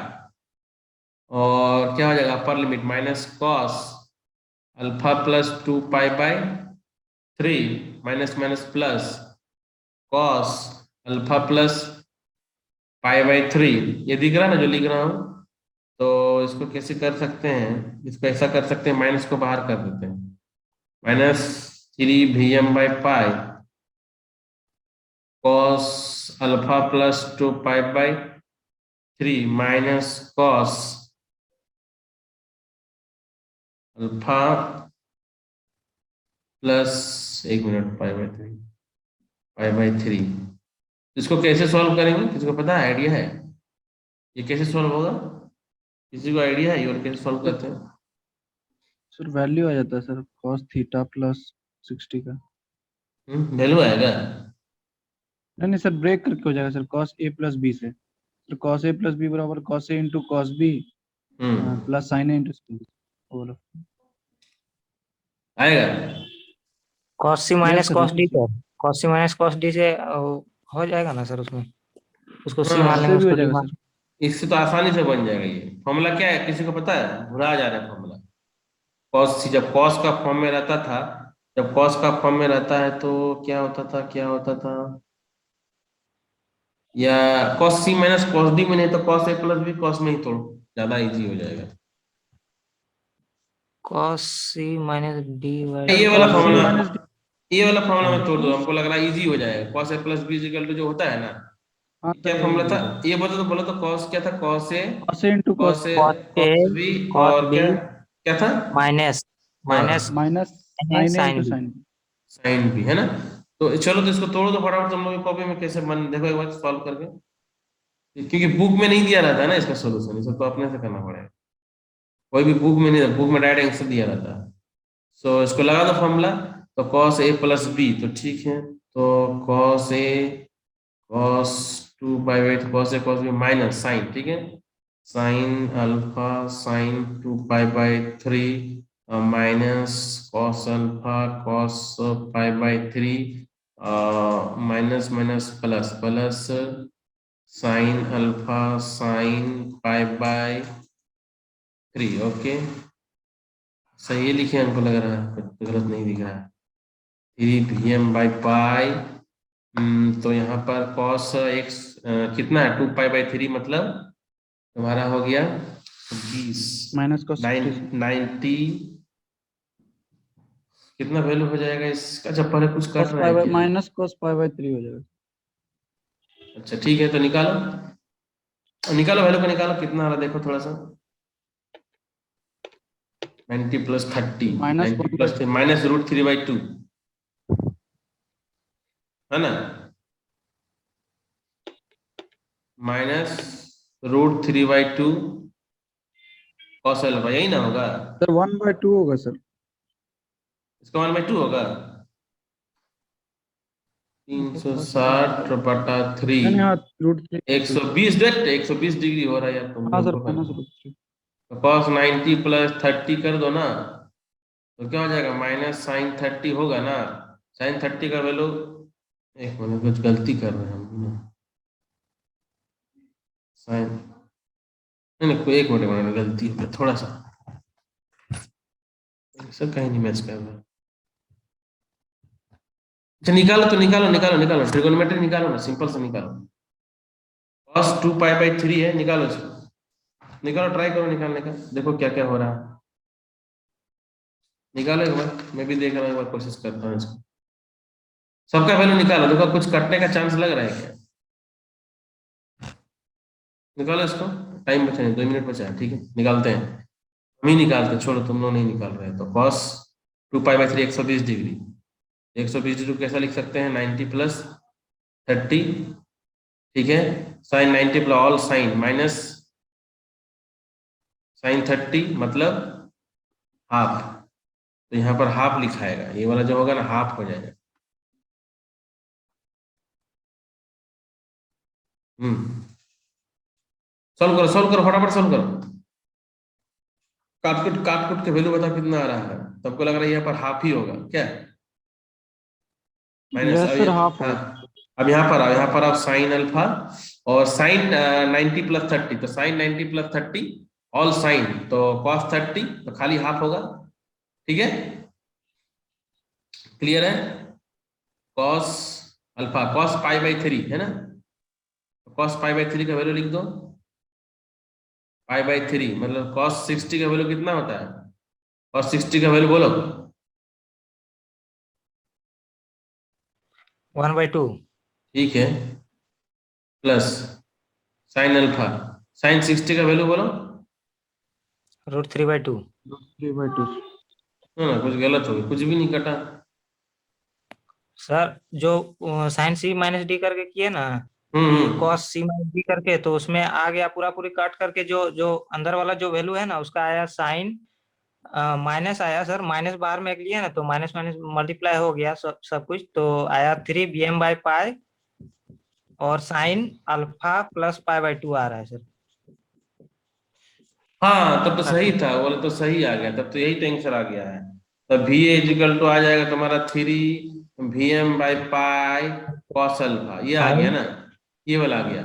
S1: और क्या हो जाएगा upper limit minus cos alpha plus 2 पाई/3 minus minus plus cos alpha plus पाई/3, ये दिख रहा है ना जो लिख रहा हूं। तो इसको कैसे कर सकते हैं, इसको ऐसा कर सकते हैं, माइनस को बाहर कर देते हैं, -3 Vm/पाई कॉस अल्फा प्लस 2 पाई/3 माइनस कॉस अल्फा प्लस, एक मिनट, पाई/3, इसको कैसे सॉल्व करेंगे, किसी को पता है, आइडिया है ये कैसे सॉल्व होगा, किसी को आइडिया है ये और कैसे सॉल्व करते हैं?
S2: सर वैल्यू आ जाता है सर cos थीटा प्लस 60 का।
S1: वैल्यू आएगा।
S2: नहीं नहीं सर, ब्रेक करके हो जाएगा sir, cos a plus B से। Sir cos a plus B बराबर cos a into cos b plus sin a into sin b। वो वाला।
S1: आएगा।
S4: cos c
S2: yes
S4: minus
S2: sir,
S4: cos
S2: yes
S4: d
S2: sir.
S4: Sir, cos c minus cos d से हो जाएगा ना sir उसमें, उसको c मान
S1: हाँ,
S4: लेंगे,
S2: इससे भी हो
S4: उसको d
S2: जाएगा
S4: मान।
S2: सर।
S1: इससे तो आसानी से बन जाएगा। ये फॉर्मूला क्या है, किसी को पता है? भुला जा रहा है फॉर्मूला। कॉस सी जब कॉस का फॉर्म में रहता था, जब कॉस का फॉर्म में रहता है तो क्या होता था, क्या होता था? या कॉस सी माइनस कॉस डी में, नहीं तो cos A plus B cos में ही तोड़, ज्यादा इजी हो जाएगा।
S4: cos c minus d
S2: sir
S1: ये
S4: बाई
S1: वाला
S2: cos c
S1: formula,
S2: minus d।
S1: ये वाला फॉर्मूला
S4: हाँ
S1: में तोड़ दो, हमको लग रहा है इजी हो जाएगा। Cos A plus B equal to जो होता है ना,
S2: हाँ
S1: ये
S2: सर
S1: क्या
S2: वही
S1: फॉर्मूला
S2: हो
S1: था?
S2: जाएगा।
S1: ये बोलो तो कॉस क्या था? Cos A,
S2: cos a into cos
S1: cos A,
S4: cos a
S1: cos B,
S4: cos
S1: और
S4: b
S1: क्या क्या था?
S4: माइनस माइनस
S1: हाँ,
S2: माइनस
S4: है
S2: sin a
S4: sin
S2: into
S4: b।
S2: sin b।
S1: Sine भी है ना। तो चलो, तो इसको तोड़ो तो फटाफट तुम लोग कॉपी में, कैसे बन देखो एक बार सॉल्व करके, क्योंकि बुक में नहीं दिया रहता है ना इसका सोल्यूशन, इसे तो अपने से करना पड़ेगा। कोई भी बुक में नहीं, बुक में डायरेक्ट आंसर दिया रहता है। सो इसको लगा दो फॉर्मूला। तो कॉस ए प्लस बी, तो ठीक है, तो cos A cos 2 pi by, cos A cos B minus sine, ठीक है, sine alpha sine 2 pi by 3 minus cos alpha cos pi by 3 minus minus plus plus sine alpha sine pi by 3। Okay, सही लिखे हमको लग रहा है, कुछ गलत नहीं दिख रहा है। 3 Vm/पाई। तो यहाँ पर कॉस एक्स कितना है? 2 पाई बाई 3, मतलब तुम्हारा हो गया 20,
S2: माइनस cos 60 से।
S1: 90, कितना वैल्यू हो जाएगा इसका? जब पहले कुछ कर
S2: cos
S1: रहा
S2: पाई
S1: है
S2: बाई
S1: क्या?
S2: माइनस cos पाई बाई 3 हो जाएगा।
S1: अच्छा ठीक है, तो निकालो, निकालो वैल्यू को, निकालो कितना आ रहा है देखो थोड़ा सा। 90 plus 30,
S2: minus
S1: 90
S2: 1 by
S1: plus minus √3/2 है ना, माइनस √3/2 कॉस अल्फा, यही ना होगा?
S2: सर 1/2 होगा सर।
S1: इसका 1/2 होगा।
S2: नहीं
S1: 360/3,
S2: नहीं, हाँ √3।
S1: 120, डेट 120 डिग्री हो रहा है यार, तुम
S2: हाँ
S1: लोगों
S2: सर
S1: को
S2: माइनस
S1: करना।
S2: √3।
S1: तो कॉस 90 प्लस 30 कर दो ना, तो क्या हो जाएगा? माइनस साइन 30 होगा ना। साइन 30 का वैल्यू, एक मिनट, कुछ गलती कर रहे हैं हम। साइन, नहीं नहीं, कोई एक मिनट गलती हो गया थोड़ा सा, ऐसा कहीं नहीं मैच कर रहा। अच्छा निकालो, तो निकालो निकालो निकालो, ट्रिगोनोमेट्री निकालो ना, सिंपल से निकालो। cos 2 पाई बाई 3 है, निकालो इसको, निकालो, ट्राई करो निकालने का, देखो क्या क्या हो रहा है। निकालो एक बार, मैं भी देख रहा हूँ, एक बार कोशिश करता हूँ इसको। सबका वैल्यू निकालो, देखो कुछ कटने का चांस लग रहा है क्या? निकालो इसको, टाइम बचा है, 2 मिनट बचा है, ठीक है, निकालते हैं। हम ही निकालते हैं, छोड़ो तुम लोग नहीं निकाल रहे हैं। तो cos 2 pi by 3 120 degree, 120 degree कैसा लिख सकते हैं? 90 प्लस 30, ठीक है, sine 90 plus all sine minus sine 30 मतलब हाफ, तो यहाँ पर हाफ लिखाएगा, ये वाला जो होगा ना हाफ हो जाएगा। सॉल्व करो फटाफट सॉल्व करो। काट कुट के वैल्यू बता कितना आ रहा है, सबको लग रहा है यहाँ पर हाफ ही होगा क्या? माइनस,
S2: यस सर हाफ
S1: हाँ,
S2: होगा।
S1: अब यहाँ पर आओ, यहाँ पर आप साइन अल्फा और साइन 90 प्लस 30, तो साइन 90 प्लस 30 ऑल साइन, तो कॉस 30, तो खाली हाफ होगा, ठीक है, क्लियर है? Cos alpha cos pi by 3 है ना, कॉस पाई बाई 3 का वैल्यू लिख दो। पाई बाई 3 मतलब कॉस 60 का वैल्यू कितना होता है? कॉस 60 का वैल्यू बोलो।
S4: 1/2।
S1: ठीक है, प्लस साइन अल्फा, साइन 60 का वैल्यू बोलो।
S4: √3/2।
S2: 3/2।
S1: ना कुछ गलत हो गया, कुछ भी नहीं कटा।
S4: सर जो साइन c माइनस डी करके किए ना, कि
S1: हम्म,
S4: cos c माइनस डी करके, तो उसमें आ गया पूरा पूरी काट करके, जो जो अंदर वाला जो वैल्यू है ना उसका आया साइन माइनस आया सर, माइनस बाहर में एक लिया ना, तो माइनस माइनस मल्टीप्लाई हो गया सब कुछ, तो आया 3 Vm/π और साइन अल्फा प्लस π/2 आ रहा है सर।
S1: हाँ तब तो सही था, बोले तो सही आ गया, तब तो यही तो आंसर आ गया है। तब भी इजिकल टू आ जाएगा तुम्हारा 3 Vm/π cos अल्फा, ये आ गया
S4: साइन,
S1: ना, ये वाला आ गया।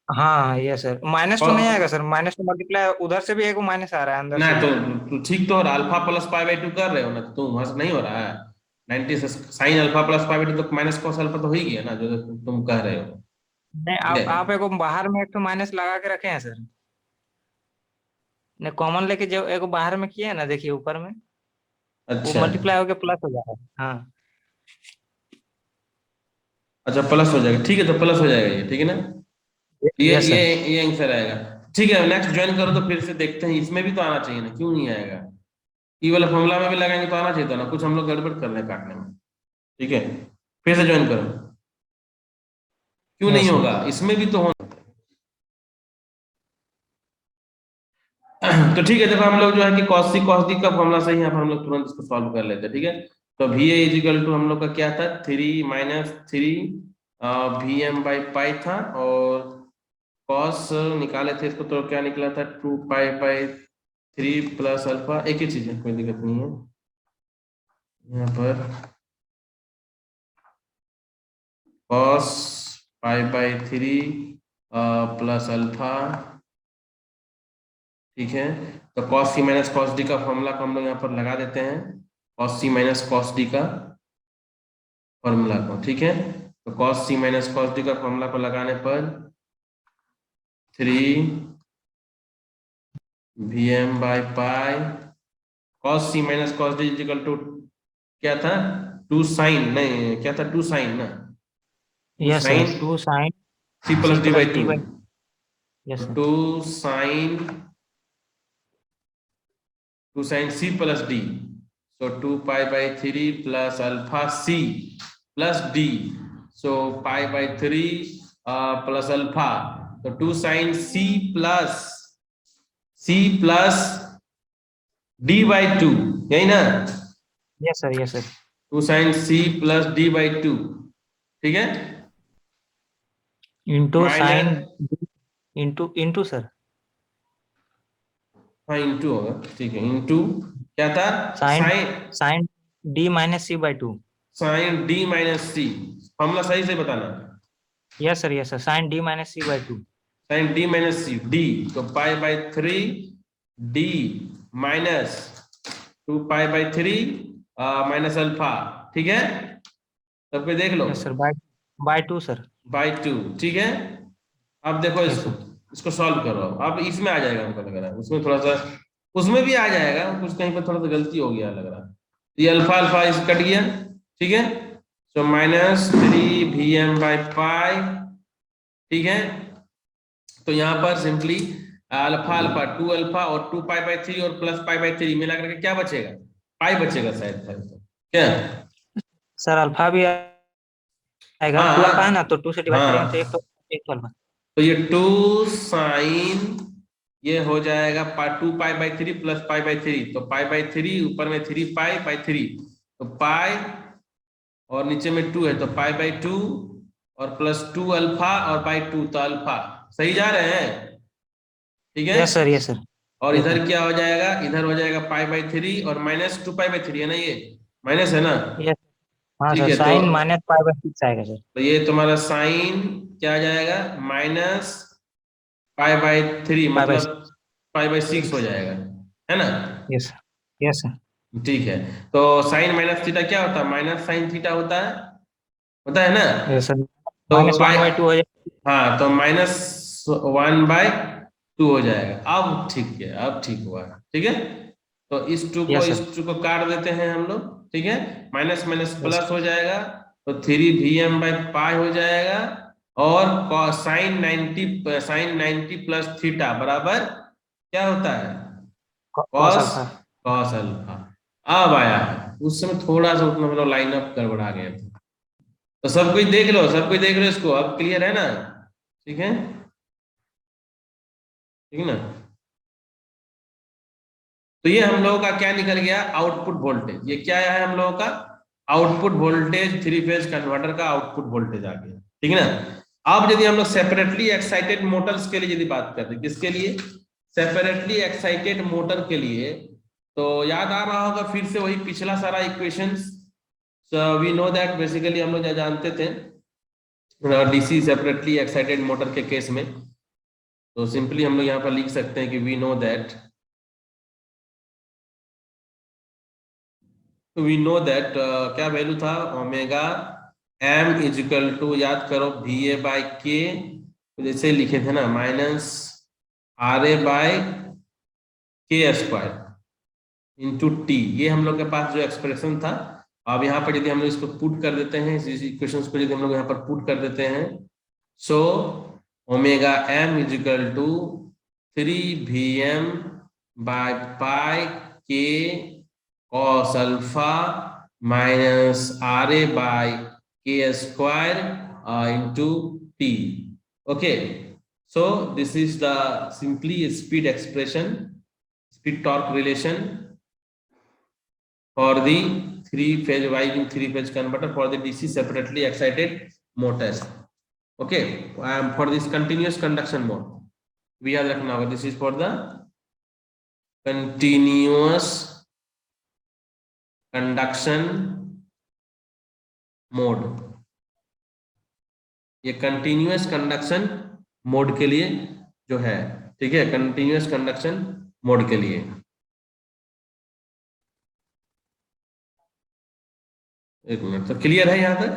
S4: हाँ ये सर, माइनस तो नहीं
S1: और
S4: आएगा सर, माइनस तो मल्टीप्लाई उधर से भी एक माइनस आ रहा है अंदर
S1: ना
S4: से
S1: तो,
S4: भी।
S1: ठीक तो हो रहा, अल्फा प्लस π/2 कर रहे हो ना, तो तुम हंस नहीं हो रहा है। 90 से साइन अल्फा प्लस π/2 तो माइनस cos अल्फा तो हो ही गया ना, जो तुम कह रहे हो।
S4: नहीं,
S1: ठीक है,
S4: आप एक बाहर में एक तो माइनस लगा के रखे हैं सर, ने कॉमन लेके जो एक बाहर में किया है ना, देखिए ऊपर में, वो
S1: अच्छा
S4: मल्टीप्लाई होके प्लस हो जा रहा है। हाँ
S1: अच्छा, प्लस हो जाएगा, ठीक है, तो प्लस हो जाएगा ये, ठीक है ना। ये
S4: यस
S1: ये
S4: सर।
S1: ये आंसर आएगा। ठीक है, नेक्स्ट ज्वाइन करो तो फिर से देखते हैं, इसमें भी तो आना चाहिए ना, क्यों नहीं आएगा। ई वाला फॉर्मूला में भी लगाएंगे तो आना चाहिए था ना, कुछ हम लोग गड़बड़ कर रहे हैं काटने में। ठीक है, फिर से ज्वाइन करो, क्यों नहीं
S4: यस सर।
S1: होगा, इसमें भी तो होना। तो ठीक है, देखो हम लोग जो है कि cos डी का फॉर्मूला सही है, यहाँ पर हम लोग तुरंत इसको सॉल्व कर लेते हैं। ठीक है, तो वी ए इजिकल टू हम लोग का क्या था, 3 - 3 Vm/π था, और cos निकाले थे इसको, तो क्या निकला था 2π/3 प्लस अल्फा, एक ही चीज है, कोई दिक्कत नहीं है। यहाँ पर cos π/3 प्लस अल्फा, ठीक है। तो cos c minus cos d का फॉर्मूला को हम लोग यहाँ पर लगा देते हैं, cos c minus cos d का फॉर्मूला को, ठीक है। तो cos c minus cos d का फॉर्मूला को लगाने पर 3 Vm/π cos c minus cos d equal to क्या था, 2 साइन, नहीं क्या था, 2 साइन ना, 2
S4: yes sir,
S1: sine
S4: 2 sine
S1: c plus
S4: C
S1: d by
S4: plus
S1: 2,
S4: D by. Yes
S1: तो
S4: sir.
S1: 2 sine c plus d, so 2π/3 plus alpha c plus d, so π/3 plus alpha, तो 2 sine c plus d/2, यही ना,
S4: yes sir. Yes sir.
S1: 2 sine c plus d/2, ठीक है,
S4: into sine,
S1: minus,
S4: into into sir,
S1: हाँ into होगा, ठीक है, into क्या था,
S4: sign,
S1: sine
S4: sine D - C/2।
S1: Sine d-c, formula सही से बताना,
S4: yes sir. Yes sir, sine D - C/2।
S1: Sine d-c, d तो π/3 d माइनस 2π/3 माइनस अल्फा, ठीक है, तब पे देख लो,
S4: yes sir, by 2 sir.
S1: By 2, ठीक है। अब देखो
S4: यस
S1: इसको,
S4: सर।
S1: इसको सॉल्व करो, अब इसमें आ जाएगा हमको लग रहा है, उसमें थोड़ा सा, उसमें भी आ जाएगा कुछ, कहीं पर थोड़ा सा गलती हो गया लग रहा है, ये अल्फा अल्फा इस कट गया, ठीक है, तो -3 Vm/π, ठीक है। तो यहाँ पर सिंपली अल्फा अल्फा 2 अल्फा और 2π/3 और प्लस π/3 मिला करके क्या बचेगा, पाई बचेगा शायद था, क्या,
S4: सर अल्फा भी आएगा,
S1: हाँ
S4: 2 अल्फा है ना, तो 2 से डिवाइड करेंगे तो
S1: हाँ,
S4: एक तो अल्फा।
S1: तो ये 2 साइन, ये हो जाएगा 2π/3 प्लस π/3, तो π/3 ऊपर में 3π/3, तो पाई और नीचे में 2 है, तो π/2 और प्लस 2 अल्फा और बाई 2, तो अल्फा, सही जा रहे हैं, ठीक है।
S4: Yes sir. Yes sir.
S1: और
S4: यस
S1: इधर
S4: सर।
S1: क्या हो जाएगा, इधर हो जाएगा π/3 और माइनस 2π/3 है ना, ये माइनस है ना,
S4: यस। हाँ
S1: ठीक
S4: सर,
S1: है।
S4: साइन -π/6 आएगा सर।
S1: तो ये तुम्हारा साइन क्या आ जाएगा, माइनस π/3
S4: π/6।
S1: मतलब π/6 हो जाएगा, है ना,
S4: यस सर। Yes sir.
S1: ठीक है। तो साइन माइनस थीटा क्या होता है, माइनस साइन थीटा होता है ना,
S4: यस सर,
S1: तो
S4: -1/2 हो जाएगा।
S1: हाँ, तो -1/2 हो जाएगा, अब ठीक है, अब ठीक हुआ, ठीक है। तो इस
S4: यस सर।
S1: 2 को काट देते हैं हम लोग, ठीक है, माइनस माइनस
S4: यस
S1: प्लस हो जाएगा, तो 3 Vm/π हो जाएगा, और साइन 90 प्लस थीटा बराबर क्या होता है,
S4: cos
S1: cos
S4: alpha.
S1: Cos alpha. अब आया है, उस समय थोड़ा सा उतना मतलब लाइन अप गड़बड़ा गया था, तो सब कुछ देख लो, सब कुछ देख लो इसको, अब क्लियर है ना, ठीक है, ठीक है ना। तो ये हम लोगों का क्या निकल गया, आउटपुट वोल्टेज। ये क्या है हम लोगों का, आउटपुट वोल्टेज, 3 फेज कन्वर्टर का आउटपुट वोल्टेज आ गया, ठीक है ना। अब यदि हम लोग सेपरेटली एक्साइटेड मोटर्स के लिए यदि बात करते हैं, किसके लिए, सेपरेटली एक्साइटेड मोटर के लिए, तो याद आ रहा होगा फिर से वही पिछला सारा equations. So we know that basically हम लोग जानते थे डीसी सेपरेटली एक्साइटेड मोटर के केस में, तो सिंपली हम लोग यहाँ पर लिख सकते हैं कि वी नो दैट क्या वैल्यू था, omega M is equal to, याद करो, वी ए बाई के, जैसे लिखे थे ना, minus R A by K square into T. ये हम लोग के पास जो एक्सप्रेशन था। अब यहाँ पर यदि हम लोग इसको पुट कर देते हैं, इस इक्वेशंस को यदि हम लोग यहाँ पर पुट कर देते हैं, so omega M is equal to 3 VM by pi K cos alpha minus R A by K square into T. Okay, so this is the simply speed expression, speed torque relation for the 3-phase winding 3-phase converter for the DC separately excited motors. Okay, for this continuous conduction mode we are looking now, this is for the continuous conduction mode। ये continuous conduction mode के लिए जो है, ठीक है, continuous conduction mode के लिए। एक मिनट, तो क्लियर है यहाँ तक?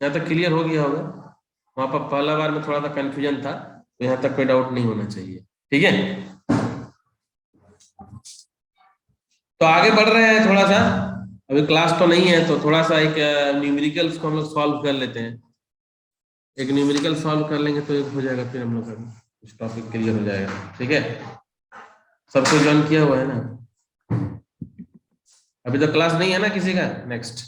S1: यहाँ तक क्लियर हो गया होगा। वहां पर पहला बार में थोड़ा सा कंफ्यूजन था, तो यहाँ तक कोई डाउट नहीं होना चाहिए, ठीक है। तो आगे बढ़ रहे हैं थोड़ा सा, अभी क्लास तो नहीं है, तो थोड़ा सा एक न्यूमेरिकल्स को हम लोग सॉल्व कर लेते हैं। एक न्यूमेरिकल सॉल्व कर लेंगे तो एक हो जाएगा, फिर हम लोग का कुछ टॉपिक क्लियर हो जाएगा, ठीक है। सबको ज्वाइन किया हुआ है ना? अभी तो क्लास नहीं है ना किसी का नेक्स्ट?